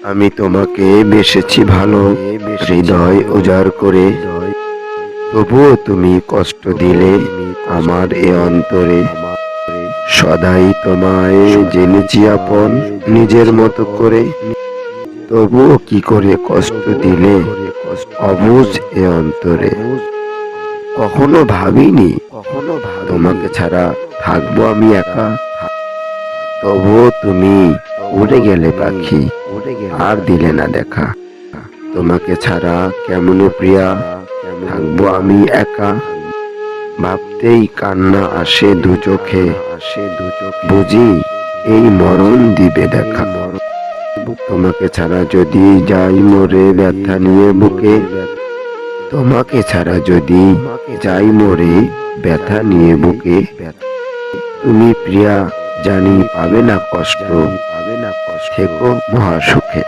আমি তোমাকে বেসেছি ভালো, হৃদয় উজাড় করে। তবুও তুমি কষ্ট দিলে আমার এ অন্তরে। সদাই তোমায় জেনেছি আপন, নিজের মতো করে। তবুও কি করে কষ্ট দিলে অবুঝ এ অন্তরে। কখনো ভাবিনি তোমাকে ছাড়া থাকবো আমি একা। তবুও তুমি উড়ে গেলে পাখি, আর দিলে না দেখা। তোমাকে ছাড়া কেমনে প্রিয়া থাকবো আমি একা। ভাবতেই কান্না আসে দু চোখে, বুঝি এই মরণ দিবে দেখা। তোমাকে ছাড়া যদি যাই মরে ব্যথা নিয়ে বুকে। তোমাকে ছাড়া যদি যাই মরে ব্যথা নিয়ে বুকে। তুমি প্রিয়া জানি পাবে না কষ্ট, থেকো মহাসুখে।